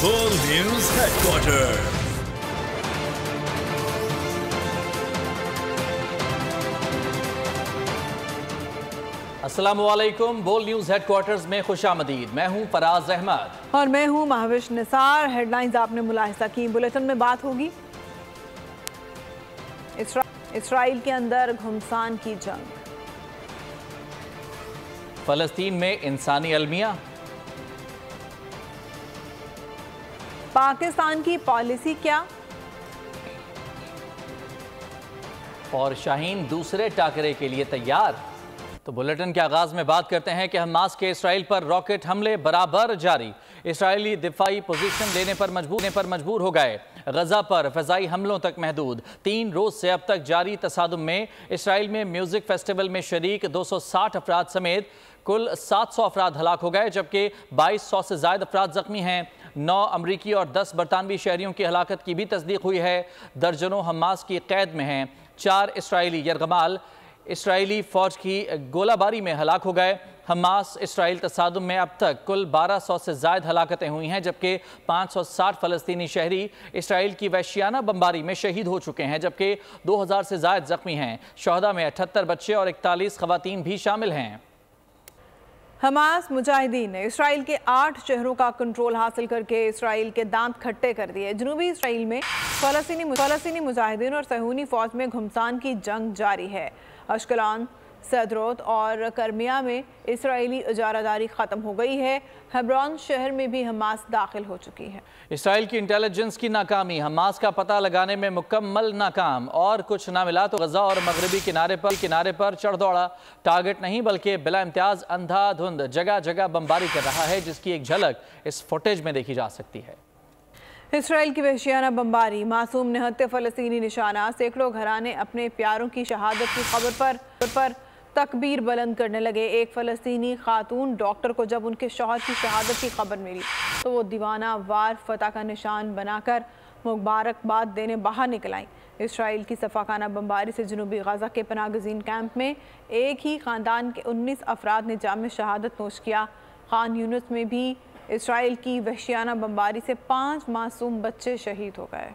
बोल news headquarter. अस्सलामुअलैकुम। बोल न्यूज हेडक्वार्टर्स में खुशामदीद। मैं हूं फराज अहमद और मैं हूं महविश निसार। हेडलाइंस आपने मुलाहिजा की। बुलेटिन में बात होगी इसराइल के अंदर घुमसान की जंग, फलस्तीन में इंसानी अलमिया, पाकिस्तान की पॉलिसी क्या, और शाहीन दूसरे टाकरे के लिए तैयार। तो बुलेटिन के आगाज में बात करते हैं कि हमास के इसराइल पर रॉकेट हमले बराबर जारी। इसराइली दिफाई पोजीशन लेने पर मजबूर हो गए। गजा पर फजाई हमलों तक महदूद। 3 रोज से अब तक जारी तसादुम में इसराइल में म्यूजिक फेस्टिवल में शरीक 260 अफराद समेत कुल 700 अफराद हलाक हो गए, जबकि 2200 से ज्यादा अफराद जख्मी हैं। 9 अमरीकी और 10 बरतानवी शहरियों की हलाकत की भी तस्दीक हुई है। दर्जनों हमास की कैद में हैं। 4 इसराइली यरगमाल इसराइली फौज की गोलाबारी में हलाक हो गए। हमास इसराइल तसादुम में अब तक कुल 1200 से ज्यादा हलाकतें हुई हैं, जबकि 560 फलस्तीनी शहरी इसराइल की वहशियाना बमबारी में शहीद हो चुके हैं, जबकि 2000 से ज्यादा जख्मी हैं। शहदा में 78 बच्चे और 41 खवातीन भी शामिल हैं। हमास मुजाहिदीन ने इसराइल के 8 शहरों का कंट्रोल हासिल करके इसराइल के दांत खट्टे कर दिए। जनूबी इसराइल में फलस्तीनी मुजाहिदीन और सहूनी फौज में घुमसान की जंग जारी है। अशकलान, सदरोत और कर्मिया में इसराइली इजारादारी ख़त्म हो गई है। हेब्रोन शहर में भी हमास दाखिल हो चुकी है। इसराइल की इंटेलिजेंस की नाकामी, हमास का पता लगाने में मुकम्मल नाकाम। और कुछ ना मिला तो गजा और मगरबी किनारे पर चढ़ दौड़ा। टारगेट नहीं बल्कि बिला इम्तियाज अंधाधुंध जगह जगह बमबारी कर रहा है, जिसकी एक झलक इस फुटेज में देखी जा सकती है। इसराइल की वहशियाना बमबारी, मासूम निहत्ते फलस्तीनी निशाना। सैकड़ों घराने अपने प्यारों की शहादत की खबर पर तकबीर बुलंद करने लगे। एक फ़लस्तीनी खातून डॉक्टर को जब उनके शौहर की शहादत की खबर मिली तो वो दीवाना वार फतह का निशान बनाकर मुबारकबाद देने बाहर निकल आई। इसराइल की सफाकाना बमबारी से जनूबी गजा के पनाहगज़ीन कैंप में एक ही ख़ानदान के 19 अफराद ने जाम शहादत नोश किया। खान यूनिस में भी इसराइल की वहशियाना बमबारी से 5 मासूम बच्चे शहीद हो गए।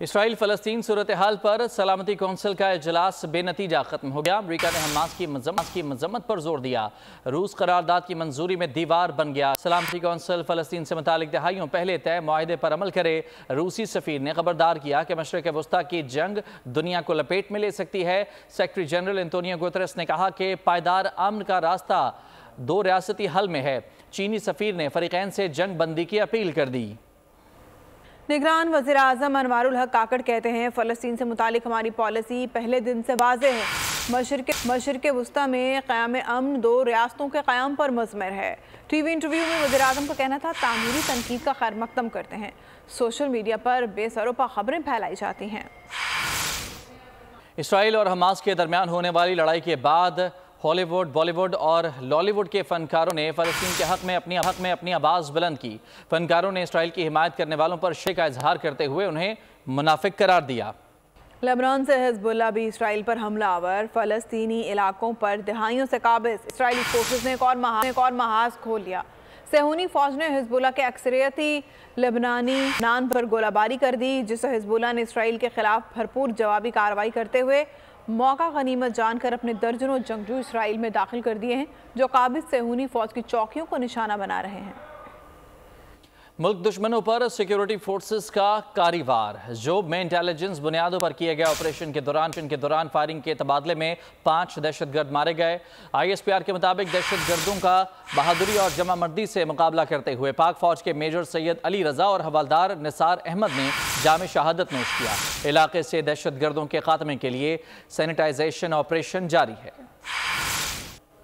इसराइल फ़लस्तीन सूरत हाल पर सलामती कौंसिल का इजलास बेनतीजा ख़त्म हो गया। अमरीका ने हमास की मजम्मत पर जोर दिया। रूस करारदाद की मंजूरी में दीवार बन गया। सलामती कौंसिल फ़लस्तीन से मुतालिक दहाइयों पहले तय मुआहदे पर अमल करे। रूसी सफ़ीर ने खबरदार किया कि मशरिक़ वस्ता की जंग दुनिया को लपेट में ले सकती है। सेक्रेटरी जनरल एंटोनियो गुतरेस ने कहा कि पायदार अमन का रास्ता 2 रियासती हल में है। चीनी सफ़ीर ने फ़रीक़ैन से जंग बंदी की अपील कर दी। निगरान वज़ीर आज़म अनवारुल हक काकड़ कहते हैं, फ़लस्तीन से मुतालिक हमारी पॉलिसी पहले दिन से वाज़ेह है। मशरिक़ वस्ता में क़याम अमन 2 रियासतों के क़याम पर मुज़मर है। टीवी इंटरव्यू में वज़ीर आज़म का कहना था, तामीरी तनकीद का खैर मक़दम करते हैं। सोशल मीडिया पर बेसरोपा खबरें फैलाई जाती हैं। इसराइल और हमास के दरमियान होने वाली लड़ाई के बाद हॉलीवुड, बॉलीवुड और लॉलीवुड के फनकारों ने फ़लस्तीन के हक में अपनी आवाज़ बुलंद की। फनकारों ने इसराइल की हिमायत करने वालों पर शक का इजहार करते हुए उन्हें मुनाफिक करार दिया। लेबनान से हिज़्बुल्लाह भी इसराइल पर हमलावर, फ़लस्तीनी इलाकों पर दहाइयों से काबिज़। इसराइली फोर्सेस ने एक और महाज खोल लिया। सहूनी फौज ने हिज़्बुल्लाह के अक्सरियती लेबनानी नान पर गोलाबारी कर दी, जिससे हिज़्बुल्लाह ने इसराइल के खिलाफ भरपूर जवाबी कार्रवाई करते हुए मौका गनीमत जानकर अपने दर्जनों जंगजू इसराइल में दाखिल कर दिए हैं, जो काबिज सहूनी फौज की चौकियों को निशाना बना रहे हैं। मुल्क दुश्मनों पर सिक्योरिटी फोर्सेस का कारीवार। जोब में इंटेलिजेंस बुनियादों पर किए गए ऑपरेशन के दौरान फायरिंग के तबादले में 5 दहशतगर्द मारे गए। ISPR के मुताबिक दहशतगर्दों का बहादुरी और जमामर्दी से मुकाबला करते हुए पाक फौज के मेजर सैयद अली रजा और हवलदार निसार अहमद ने जाम शहादत नोश किया। इलाके से दहशतगर्दों के खात्मे के लिए सैनिटाइजेशन ऑपरेशन जारी है।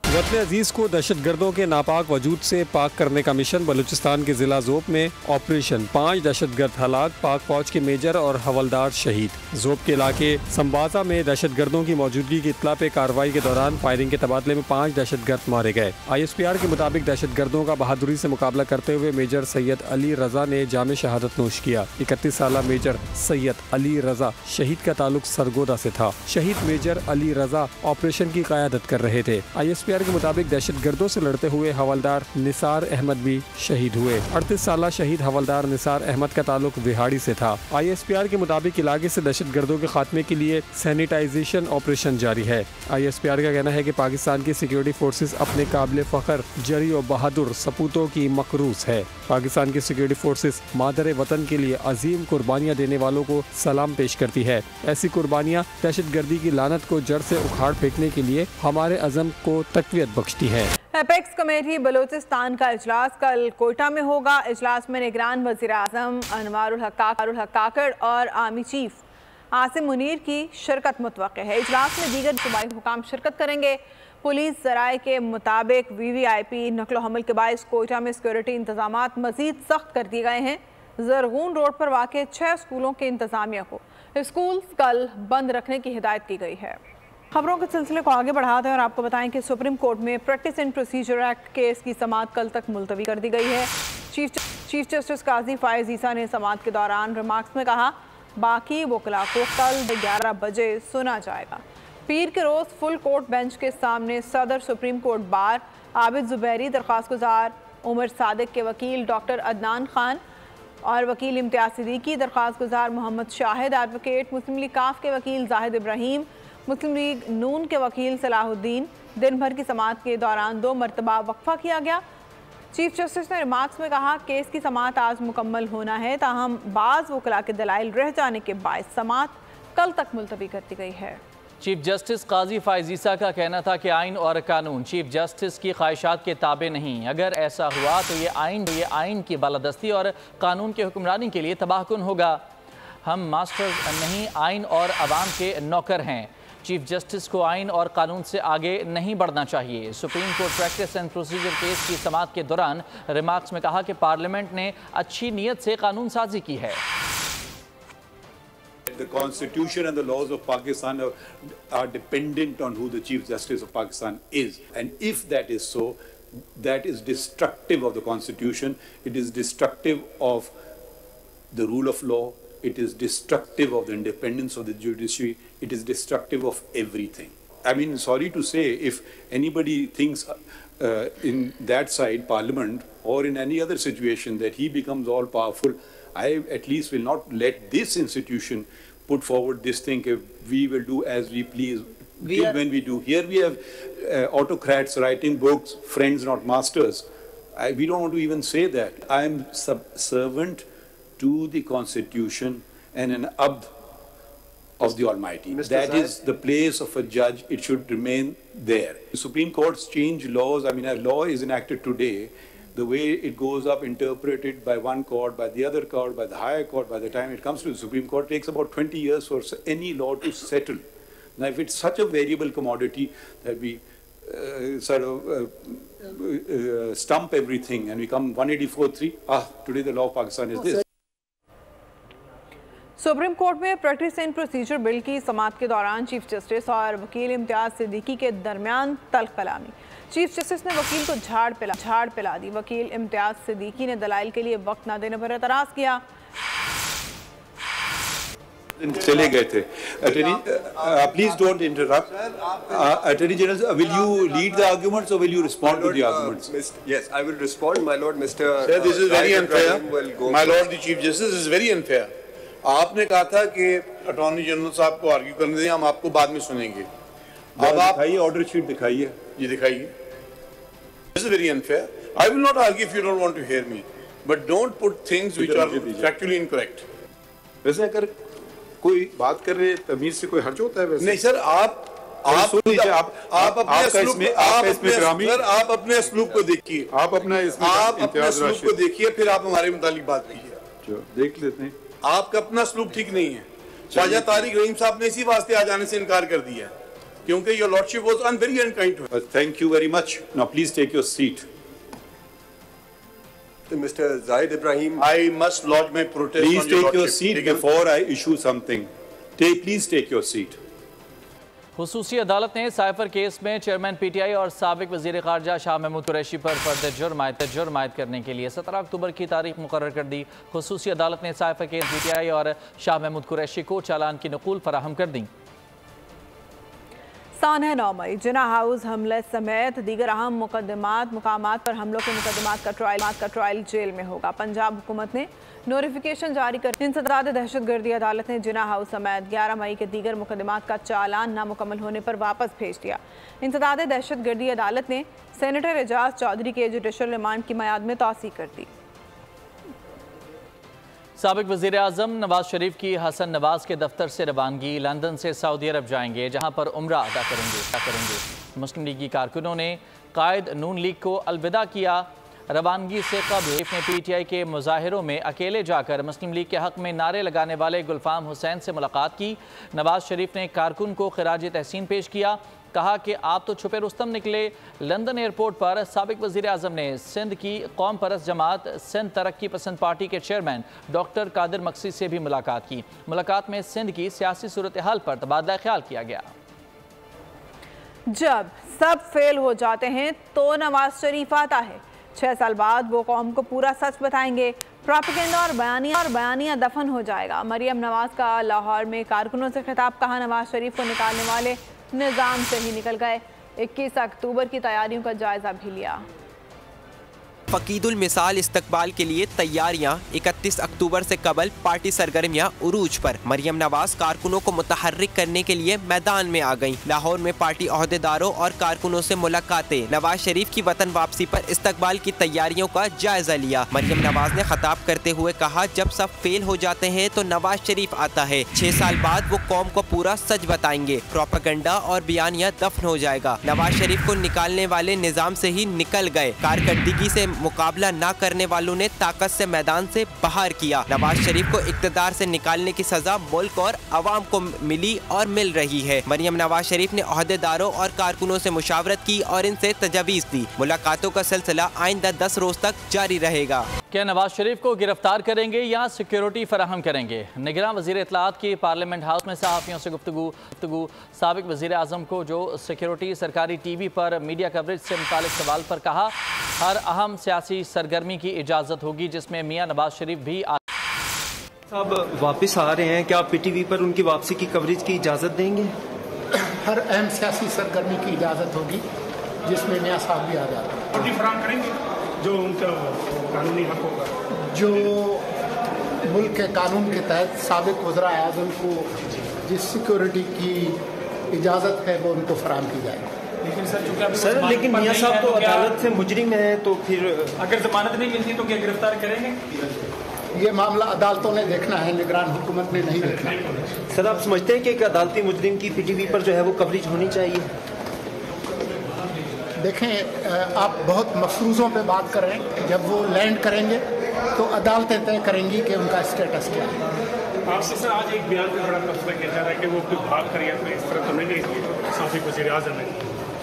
वतन अजीज़ को दहशतगर्दों के नापाक वजूद से पाक करने का मिशन। बलूचिस्तान के जिला जोब में ऑपरेशन, 5 दहशतगर्द हलाक, पाक फौज के मेजर और हवलदार शहीद। जोब के इलाके संबाजा में दहशतगर्दों की मौजूदगी की इत्तला पे कार्रवाई के दौरान फायरिंग के तबादले में 5 दहशतगर्द मारे गए। ISPR के मुताबिक दहशतगर्दों का बहादुरी से मुकाबला करते हुए मेजर सैयद अली रजा ने जाम शहादत नोश किया। 31 साला मेजर सैयद अली रजा शहीद का ताल्लुक सरगोदा से था। शहीद मेजर अली रजा ऑपरेशन की क़यादत कर रहे थे। ISPR के मुताबिक दहशत गर्दों से लड़ते हुए हवलदार निसार अहमद भी शहीद हुए। 38 साल शहीद हवलदार निसार अहमद का ताल्लुक विहाड़ी से था। ISPR के मुताबिक इलाके से दहशत गर्दों के खात्मे के लिए सैनिटाइजेशन ऑपरेशन जारी है। ISPR का कहना है कि पाकिस्तान की सिक्योरिटी फोर्सेस अपने काबिल फख्र जरी और बहादुर सपूतों की मकरूस है। पाकिस्तान की सिक्योरिटी फोर्सेस मादर वतन के लिए अजीम कुर्बानियाँ देने वालों को सलाम पेश करती है। ऐसी कुर्बानियाँ दहशत गर्दी की लानत को जड़ से उखाड़ फेंकने के लिए हमारे अज़म को तक़वियत बख्शती है। एपेक्स कमेटी बलूचिस्तान का इजलास कल कोयटा में होगा। इजलास में निगरान वज़ीर आज़म अनवारुल हक काकड़ और आर्मी चीफ आसिम मुनीर की शिरकत मुतवक्के है। इजलास में दीगर सूबाई हुकाम शिरकत करेंगे। पुलिस ज़राए के मुताबिक VVIP नकलो हमल के बायस कोयटा में सिक्योरिटी इंतजामात मज़ीद सख्त कर दिए गए हैं। जरगून रोड पर वाक़ 6 स्कूलों के इंतजामिया को स्कूल कल बंद रखने की हिदायत की गई है। खबरों के सिलसिले को आगे बढ़ाते हैं और आपको बताएं कि सुप्रीम कोर्ट में practice and procedure act case की समाअत कल तक मुलतवी कर दी गई है। चीफ जस्टिस काजी फायज़ ईसा ने समाअत के दौरान रिमार्क्स में कहा, बाकी वकला को कल 11 बजे सुना जाएगा। पीर के रोज़ फुल कोर्ट बेंच के सामने सदर supreme court bar Abid Zubairi, दरख्वास्त गुजार उमर सादिक के वकील डॉक्टर अदनान खान और वकील इम्तियाज़ सिद्दीकी, दरख्वास्त गुजार मोहम्मद शाहिद एडवोकेट, मुस्लिम लीग काफ के वकील जाहिद इब्राहिम, मुस्लिम लीग नून के वकील सलाहुद्दीन। दिन भर की समाअत के दौरान 2 मरतबा वक्फा किया गया। चीफ जस्टिस ने रिमार्क्स में कहा, केस की समाअत आज मुकम्मल होना है, ताहम बाज़ वकला के दलाइल रह जाने के बायस समाअत कल तक मुलतवी कर दी गई है। चीफ जस्टिस काजी फायज़ ईसा का कहना था कि आइन और कानून चीफ जस्टिस की ख्वाहिशात के ताबे नहीं। अगर ऐसा हुआ तो ये आइन की बालादस्ती और कानून के हुक्मरानी के लिए तबाहकुन होगा। हम मास्टर नहीं, आइन और अवाम के नौकर हैं। चीफ जस्टिस को आइन और कानून से आगे नहीं बढ़ना चाहिए। Supreme court practice and procedure case की समाअत के दौरान रिमार्क्स में कहा कि पार्लियामेंट ने अच्छी नीयत से कानून साजी की है। The Constitution and the laws of Pakistan are dependent on who the Chief Justice of Pakistan is. And if that is so, that is destructive of the Constitution. It is destructive of the rule of law. It is destructive of the independence of the judiciary. It is destructive of everything. I mean, sorry to say, if anybody thinks in that side, Parliament, or in any other situation, that he becomes all powerful, I at least will not let this institution put forward this thing. We will do as we please when we do. Here we have autocrats writing books, friends not masters. We don't want to even say that. I am servant to the Constitution and an abd of the Almighty. That is the place of a judge. It should remain there. The Supreme Court's change laws. I mean, a law is enacted today. The way it goes up, interpreted by one court, by the other court, by the higher court, by the time it comes to the Supreme Court, takes about 20 years for any law to settle. Now, if it's such a variable commodity that we stump everything and we come 184.3, today the law of Pakistan is this. Supreme court में practice and procedure bill की समाअत के दौरान chief justice और वकील इम्तियाज़ सिद्दीकी के दरमियान तल्ख कलामी। Chief justice ने वकील को झाड़ पिला दी। वकील इम्तियाज़ सिद्दीकी ने दलाइल के लिए वक्त न देने पर एतराज़ किया। चले गए थे। Please don't interrupt. Attorney General, will you lead the arguments or will you respond to the arguments? Yes, I will respond, my lord. Mr. Sir, this is very unfair. My lord, the Chief Justice, is very unfair. आपने कहा था कि attorney general साहब को argue करने दें, हम आपको बाद में सुनेंगे। अब आप दिखाइए, ऑर्डर शीट दिखाइए। ये दिखाइए। This is very unfair. I will not argue if you don't want to hear me, but don't put things which are factually incorrect. वैसे अगर कोई बात कर रहे तमीज से कोई हर्ज होता है वैसे? नहीं सर, आप अपने असलूब को देखिए। आप अपने असलूब को देखिए, फिर आप हमारे मुतालिक बात कीजिए। देख लेते हैं। आपका अपना असलूब ठीक नहीं है। ख्वाजा तारिक रहीम साहब ने इसी वास्ते आ जाने से इनकार कर दिया क्योंकि your lordship was very unkind to him. Thank you very much. Now please take your seat. Mr. Zahid Ibrahim, I must lodge my protest. Please take your seat before I issue something. Please take your seat. खुसूसी अदालत ने cipher case में chairman PTI और साबिक वज़ीर ख़ारजा शाह महमूद कुरैशी पर फर्द जुर्म आयद करने के लिए 17 अक्टूबर की तारीख मुकर्रर कर दी। खुसूसी अदालत ने साइफर केस PTI और शाह महमूद कुरैशी को चालान की नकूल फराहम कर दी। सानह 9 मई जिना हाउस हमले समेत दीगर अहम मुकदमात पर हमलों के मुकदमात का ट्रायल जेल में होगा। पंजाब हुकूमत ने नोटिफिकेशन जारी कर इंसदाद दहशतगर्दी अदालत ने जिना हाउस समेत 11 मई के दीगर मुकदमात का चालान नामुकम्मल होने पर वापस भेज दिया। इंसदाद दहशतगर्दी अदालत ने सेनेटर एजाज चौधरी के जुडिशल रिमांड की मियाद में तौसी कर दी। साबिक वज़ीर आज़म नवाज शरीफ की हसन नवाज के दफ्तर से रवानगी लंदन से सऊदी अरब जाएंगे, जहां पर उम्रा अदा करेंगे। मुस्लिम लीगी कारकुनों ने कायद नून लीग को अलविदा किया। रवानगी से कबल शरीफ ने PTI के मुजाहिरों में अकेले जाकर मुस्लिम लीग के हक में नारे लगाने वाले गुलफाम हुसैन से मुलाकात की। नवाज शरीफ ने कारकुन को खिराज तहसीन पेश किया। कहा कि आप तो छुपे रुस्तम निकले। लंदन एयरपोर्ट पर साबिक वज़ीर आज़म ने सिंध की कौम परस्त जमात सिंध तरक्की पसंद पार्टी के चेयरमैन डॉक्टर कादिर मक्सी से भी मुलाकात की। मुलाकात में सिंध की सियासी सूरत हाल पर तबादला ख्याल किया गया। जब सब फेल हो जाते हैं तो नवाज शरीफ आता है। 6 साल बाद वो कौम को पूरा सच बताएंगे। प्रोपेगेंडा और बयानिया दफन हो जाएगा। मरियम नवाज का लाहौर में कारकुनों से खिताब। कहा नवाज शरीफ को निकालने वाले निज़ाम से ही निकल गए। 21 अक्टूबर की तैयारियों का जायजा भी लिया। फ़कीदुल मिसाल इस्तकबाल के लिए तैयारियां। 31 अक्टूबर से कबल पार्टी सरगर्मियां उरूज पर। मरियम नवाज कारकुनों को मुतहर्रिक करने के लिए मैदान में आ गईं। लाहौर में पार्टी ओहदेदारों और कारकुनों से मुलाकातें। नवाज शरीफ की वतन वापसी पर इस्तकबाल की तैयारियों का जायजा लिया। मरियम नवाज ने खिताब करते हुए कहा, जब सब फेल हो जाते हैं तो नवाज शरीफ आता है। 6 साल बाद वो कौम को पूरा सच बताएंगे। प्रोपेगेंडा और बयानिया दफन हो जाएगा। नवाज शरीफ को निकालने वाले निजाम से ही निकल गए। कारकर्दगी से मुकाबला न करने वालों ने ताकत से मैदान से बाहर किया। नवाज शरीफ को इक़्तिदार से निकालने की सजा मुल्क और अवाम को मिली और मिल रही है। मरियम नवाज शरीफ ने ओहदेदारों और कारकुनों से मुशावरत की और इनसे तजावीज़ दी। मुलाकातों का सिलसिला आइंदा 10 रोज तक जारी रहेगा। क्या नवाज शरीफ को गिरफ्तार करेंगे या सिक्योरिटी फराहम करेंगे? निगरान वज़ीर इत्तलाआत की पार्लियामेंट हाउस में सहाफ़ियों से गुफ्तगू। साबिक वज़ीर आज़म को जो सिक्योरिटी सरकारी TV पर मीडिया कवरेज से मुतालिक सवाल पर कहा, हर अहम सियासी सरगर्मी की इजाज़त होगी जिसमें मियाँ नवाज शरीफ भी साहब वापस आ रहे हैं। क्या आप PTV पर उनकी वापसी की कवरेज की इजाज़त देंगे? हर अहम सियासी सरगर्मी की इजाज़त होगी जिसमें मियाँ साहब भी आ जाते हैं। फराहम करेंगे जो उनका कानूनी हक होगा, जो मुल्क के कानून के तहत साबिक वज़ीर आज़म को जिस सिक्योरिटी की इजाज़त है वो उनको फराहम की जाएगी। लेकिन मियाँ साहब तो अदालत से मुजरिम है, तो फिर अगर जमानत नहीं मिलती तो क्या गिरफ्तार करेंगे? ये मामला अदालतों ने देखना है, निगरान हुकूमत ने नहीं देखना। सर, आप समझते हैं कि एक अदालती मुजरिम की PTV पर जो है वो कवरेज होनी चाहिए? देखें, आप बहुत मफरूज़ों पे बात कर रहे हैं। जब वो लैंड करेंगे तो अदालतें तय करेंगी कि उनका स्टेटस क्या है। आपसे सर आज एक बयान पे बड़ा मसला किया जा रहा है कि वो कोई भाग कर या इस तरह तो नहीं साबिक वज़ीर आज़म है,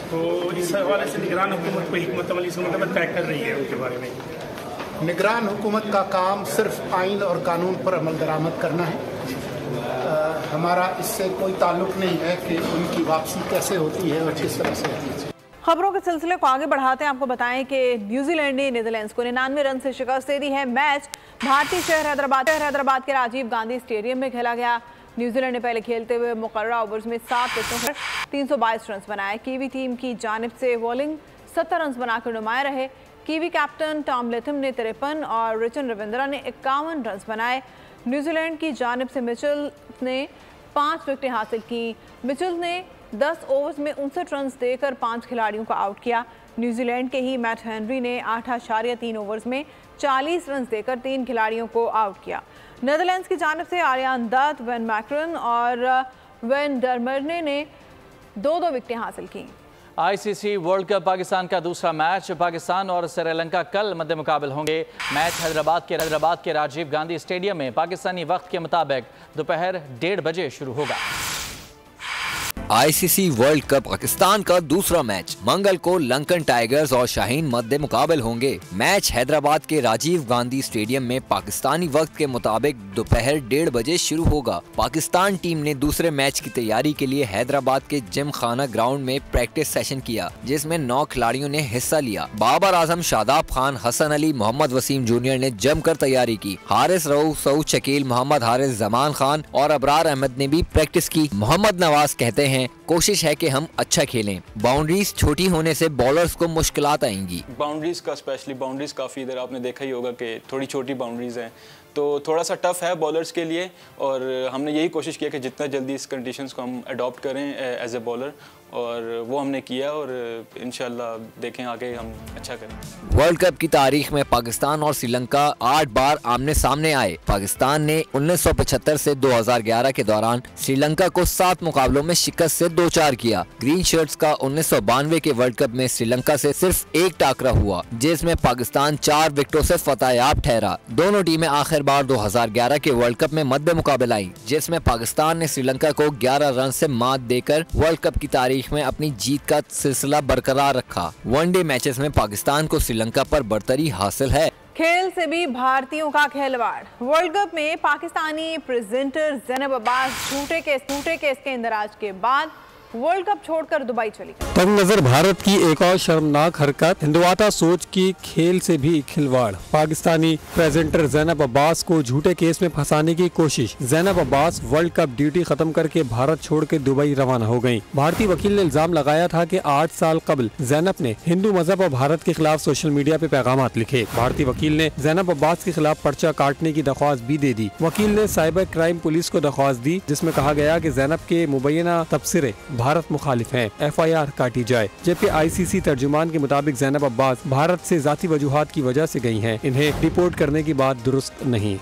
तो इस हवाले से निगरान हुकूमत को हिकमत अमली से मतलब तय कर रही है उनके बारे में। निगरान हुकूमत का काम सिर्फ आइन और कानून पर अमल दरामद करना है। हमारा इससे कोई ताल्लुक़ नहीं है कि उनकी वापसी कैसे होती है और किस तरह से होती है। खबरों के सिलसिले को आगे बढ़ाते हैं। आपको बताएं कि न्यूजीलैंड ने नीदरलैंड्स को 99 रन से शिकस्त दे दी है। मैच भारतीय शहर हैदराबाद के राजीव गांधी स्टेडियम में खेला गया। न्यूजीलैंड ने पहले खेलते हुए मुकर्ररा ओवर्स में 7 विकेटों पर 322 रन बनाए। कीवी टीम की जानिब से बॉलिंग 70 रन बनाकर नुमाया रहे। कीवी कैप्टन टॉम लेथम ने 53 और रिचन रविंद्रा ने 51 रन बनाए। न्यूजीलैंड की जानिब से मिचेल ने 5 विकेटें हासिल की। मिचेल ने 10 ओवर्स में 59 रन देकर 5 खिलाड़ियों को आउट किया। न्यूजीलैंड के ही मैट हेनरी ने 8.3 ओवर्स में 40 रन देकर 3 खिलाड़ियों को आउट किया। नीदरलैंड्स की जानिब से आर्यन दत्त, वेन मैक्रन और वेन डरमर्ने ने 2-2 विकेटें हासिल की। ICC वर्ल्ड कप पाकिस्तान का दूसरा मैच पाकिस्तान और श्रीलंका कल मध्य मुकाबल होंगे। मैच हैदराबाद के राजीव गांधी स्टेडियम में पाकिस्तानी वक्त के मुताबिक दोपहर 1:30 बजे शुरू होगा। ICC वर्ल्ड कप पाकिस्तान का दूसरा मैच मंगल को लंकन टाइगर्स और शाहीन मध्य मुकाबल होंगे। मैच हैदराबाद के राजीव गांधी स्टेडियम में पाकिस्तानी वक्त के मुताबिक दोपहर 1:30 बजे शुरू होगा। पाकिस्तान टीम ने दूसरे मैच की तैयारी के लिए हैदराबाद के जिम खाना ग्राउंड में प्रैक्टिस सेशन किया, जिसमें 9 खिलाड़ियों ने हिस्सा लिया। बाबर आजम, शादाब खान, हसन अली, मोहम्मद वसीम जूनियर ने जमकर तैयारी की। हारिस रऊफ, सऊद शकील, मोहम्मद हारिस, जमान खान और अबरार अहमद ने भी प्रैक्टिस की। मोहम्मद नवाज कहते हैं हैं, कोशिश है कि हम अच्छा खेलें। बाउंड्रीज छोटी होने से बॉलर्स को मुश्किलात आएंगी। बाउंड्रीज का स्पेशली बाउंड्रीज काफ़ी इधर आपने देखा ही होगा कि थोड़ी छोटी बाउंड्रीज हैं, तो थोड़ा सा टफ है बॉलर्स के लिए। और हमने यही कोशिश किया कि जितना जल्दी इस कंडीशंस को हम अडॉप्ट करें एज ए बॉलर, और वो हमने किया और इंशाल्लाह देखें आगे हम अच्छा करें। वर्ल्ड कप की तारीख में पाकिस्तान और श्रीलंका 8 बार आमने सामने आए। पाकिस्तान ने 1975 से 2011 के दौरान श्रीलंका को 7 मुकाबलों में शिकस्त से 2-4 किया। ग्रीन शर्ट्स का 1992 के वर्ल्ड कप में श्रीलंका से सिर्फ एक टाकरा हुआ, जिसमें पाकिस्तान 4 विकेटों से फतेहयाब ठहरा। दोनों टीमें आखिर बार 2011 के वर्ल्ड कप में मद्दे मुकाबला आई, जिसमें पाकिस्तान ने श्रीलंका को 11 रन से मात देकर वर्ल्ड कप की तारीख में अपनी जीत का सिलसिला बरकरार रखा। वनडे मैचेस में पाकिस्तान को श्रीलंका पर बढ़तरी हासिल है। खेल से भी भारतीयों का खिलवाड़। वर्ल्ड कप में पाकिस्तानी प्रेजेंटर ज़ैनब अब्बास झूठे केस के इंदराज के बाद वर्ल्ड कप छोड़कर दुबई चली गई। तंग नजर भारत की एक और शर्मनाक हरकत, हिंदुआता सोच की खेल से भी खिलवाड़। पाकिस्तानी प्रेजेंटर ज़ैनब अब्बास को झूठे केस में फंसाने की कोशिश। Zainab Abbas world cup duty खत्म करके भारत छोड़ के दुबई रवाना हो गयी। भारतीय वकील ने इल्जाम लगाया था कि 8 साल कबल ज़ैनब ने हिंदू मजहब और भारत के खिलाफ सोशल मीडिया पे पैगामात लिखे। भारतीय वकील ने ज़ैनब अब्बास के खिलाफ पर्चा काटने की दरख्वास्त भी दे दी। वकील ने साइबर क्राइम पुलिस को दरख्वास्त दी, जिसमें कहा गया कि ज़ैनब के मुबैना तबसरे भारत मुखालिफ हैं, FIR काटी जाए। जबकि ICC तर्जुमान के मुताबिक ज़ैनब अब्बास भारत से जाती वजूहात की वजह से गई हैं, इन्हें रिपोर्ट करने की बात दुरुस्त नहीं।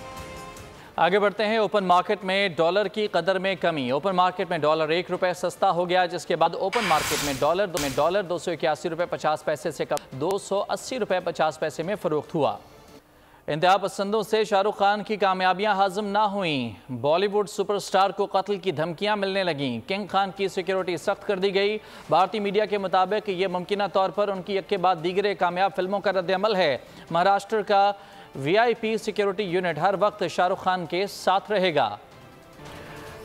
आगे बढ़ते हैं। ओपन मार्केट में डॉलर की कदर में कमी। ओपन मार्केट में डॉलर 1 रुपये सस्ता हो गया, जिसके बाद ओपन मार्केट में डॉलर 281 रुपये 50 पैसे से कम 280 रुपये 50 पैसे में फरोख्त हुआ। इंतहा पसंदों से शाहरुख खान की कामयाबियां हाज़िम ना हुई। बॉलीवुड सुपरस्टार को कत्ल की धमकियां मिलने लगीं। किंग खान की सिक्योरिटी सख्त कर दी गई। भारतीय मीडिया के मुताबिक ये मुमकिना तौर पर उनकी एक के बाद दीगरे कामयाब फिल्मों का रद्द-ए-अमल है। महाराष्ट्र का VIP सिक्योरिटी यूनिट हर वक्त शाहरुख खान के साथ रहेगा।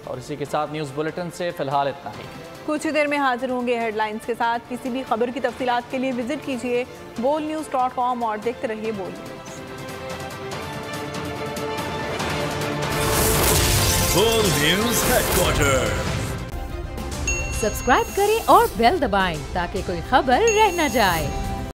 और इसी के साथ न्यूज़ बुलेटिन से फिलहाल इतना ही। कुछ ही देर में हाजिर होंगे हेडलाइंस के साथ। किसी भी खबर की तफसीलात के लिए विजिट कीजिए bolnews.com और देखते रहिए बोल न्यूज़। बोल न्यूज़ हेडक्वार्टर। सब्सक्राइब करें और बेल दबाएं ताकि कोई खबर रह न जाए।